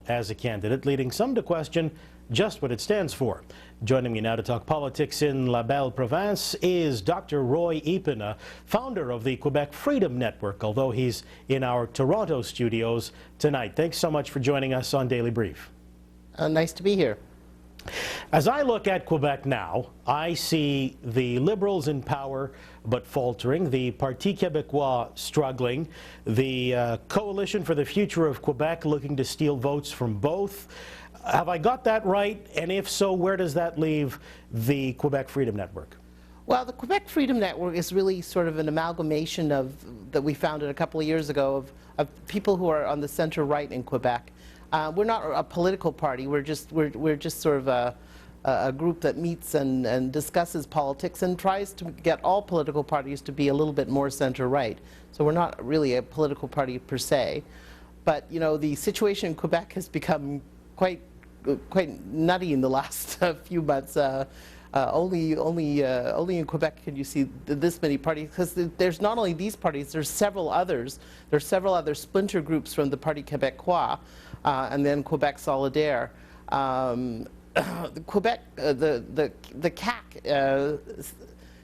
as a candidate, leading some to question just what it stands for. Joining me now to talk politics in La Belle Province is Dr. ROY.mp4, founder of the Quebec Freedom Network, although he's in our Toronto studios tonight. Thanks so much for joining us on Daily Brief. Nice to be here. As I look at Quebec now, I see the Liberals in power but faltering, the Parti Québécois struggling, the Coalition for the Future of Quebec looking to steal votes from both. Have I got that right? And if so, where does that leave the Quebec Freedom Network? Well, the Quebec Freedom Network is really sort of an amalgamation that we founded a couple of years ago of people who are on the center-right in Quebec. We're not a political party. We're just sort of a group that meets and discusses politics and tries to get all political parties to be a little bit more center-right. So we're not really a political party per se. But you know, the situation in Quebec has become quite nutty in the last few months. Only in Quebec can you see this many parties, because there's not only these parties, there's several others. There's several other splinter groups from the Parti Québécois, and then Quebec Solidaire. Quebec, the CAQ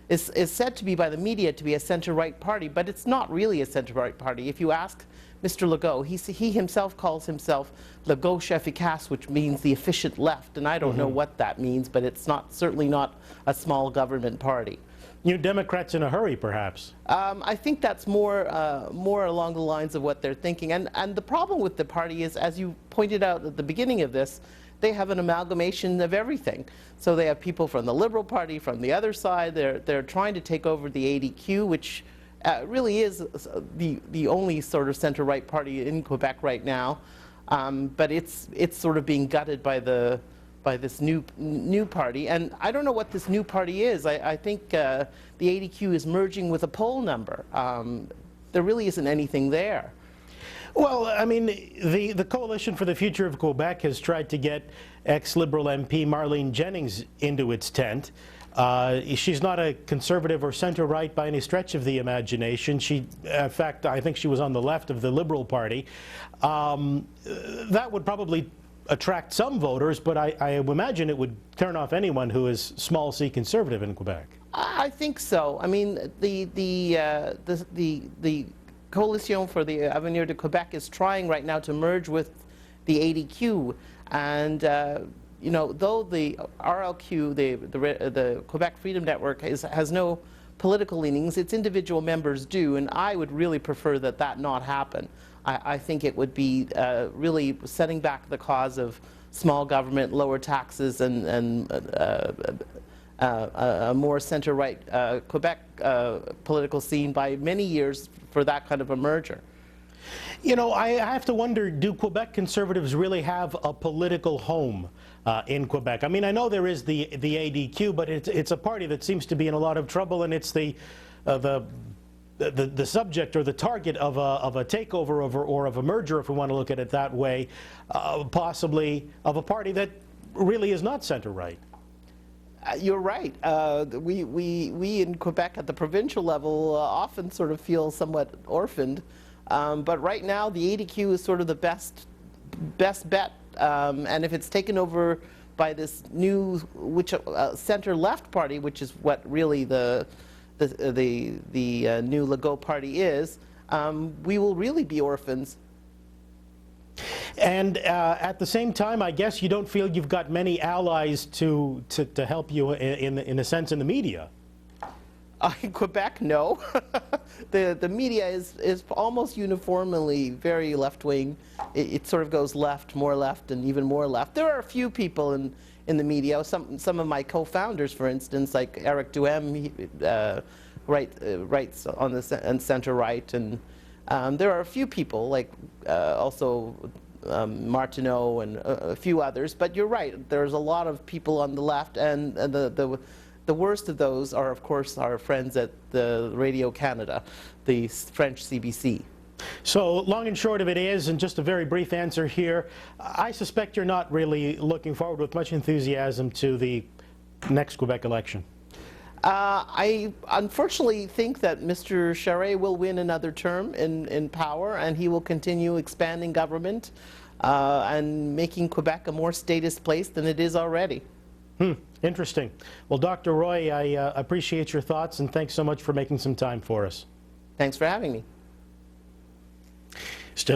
is said to be by the media to be a center-right party, but it's not really a center-right party. If you ask Mr. Legault, he himself calls himself Le Gauche Efficace, which means the efficient left, and I don't know what that means, but it's certainly not a small government party. You Democrats in a hurry, perhaps? I think that's more along the lines of what they're thinking. And the problem with the party is, as you pointed out at the beginning of this, they have an amalgamation of everything. So they have people from the Liberal Party, from the other side. They're trying to take over the ADQ, which really is the only sort of center-right party in Quebec right now. But it's sort of being gutted by this new party, and I don't know what this new party is. I think the ADQ is merging with a poll number. There really isn't anything there. Well, I mean, the Coalition for the Future of Quebec has tried to get ex-Liberal MP Marlene Jennings into its tent. She's not a conservative or center-right by any stretch of the imagination. In fact, I think she was on the left of the Liberal Party. That would probably attract some voters, but I imagine it would turn off anyone who is small c conservative in Quebec. I think so. I mean, the Coalition for the Avenir de Quebec is trying right now to merge with the ADQ, and you know, though the RLQ, the Quebec Freedom Network, has no political leanings, its individual members do, and I would really prefer that not happen. I think it would be really setting back the cause of small government, lower taxes, and a more center-right Quebec political scene by many years for that kind of a merger. You know, I have to wonder, do Quebec conservatives really have a political home in Quebec? I mean, I know there is the ADQ, but it's a party that seems to be in a lot of trouble, and it's the subject or the target of a takeover or of a merger, if we want to look at it that way, possibly of a party that really is not center-right. You're right. We in Quebec at the provincial level often sort of feel somewhat orphaned, but right now the ADQ is sort of the best bet, and if it's taken over by this new center-left party, which is what really the new Legault party is, we will really be orphans. And at the same time, I guess you don't feel you've got many allies to help you in a sense in the media. In Quebec, no. The media is almost uniformly very left-wing. It sort of goes left, and even more left. There are a few people in the media. Some of my co-founders, for instance, like Eric Duhem, writes on the center-right, and there are a few people like also Martineau and a few others. But you're right. There's a lot of people on the left, and the worst of those are, of course, our friends at the Radio Canada, the French CBC. So long and short of it is, and just a very brief answer here, I suspect you're not really looking forward with much enthusiasm to the next Quebec election. I unfortunately think that Mr. Charest will win another term in power, and he will continue expanding government. and making Quebec a more statist place than it is already. Interesting. Well, Dr. Roy, I appreciate your thoughts, and thanks so much for making some time for us. Thanks for having me. Still